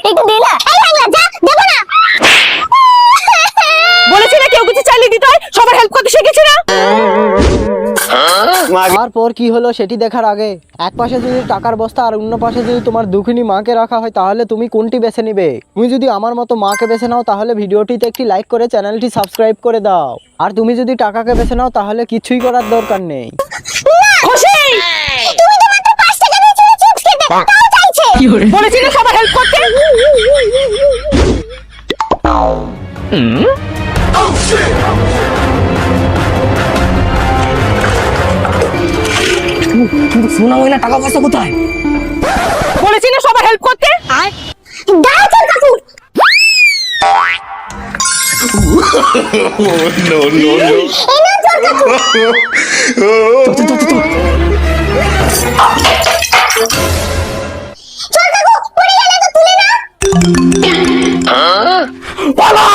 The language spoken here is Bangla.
একটু দে না। এই বাংলা যা, দেব না। বলেছি না কেউ কিছু চাইলে দিতে হয়, সবার হেল্প করতে শিখেছি না। তারপর কি হলো সেটি দেখার আগে এক পাশে যদি টাকার বস্তা আর অন্য পাশে যদি তোমার দুঃখিনী মাকে রাখা হয়, তাহলে তুমি কোনটি বেছে নিবে? তুমি যদি আমার মতো মাকে বেছে নাও তাহলে ভিডিওটিতে একটি লাইক করে চ্যানেলটি সাবস্ক্রাইব করে দাও। আর তুমি যদি টাকাকে বেছে নাও তাহলে কিছুই করার দরকার নেই। খুশি? তুমি তো মাত্র 5 টাকা দিয়েছিলে চিপস খেতে, তাও চাইছে। বলেছি না সবার হেল্প করতে। সোনা ময়না টাকা পয়সা কোথায়? বলেছি না সবার হেল্প করতে। দাও চোর কাকু। No, no, no. এই নাও চোর কাকু। চোর কাকু, পড়ে গেলে তো তুলে নাও। পালা!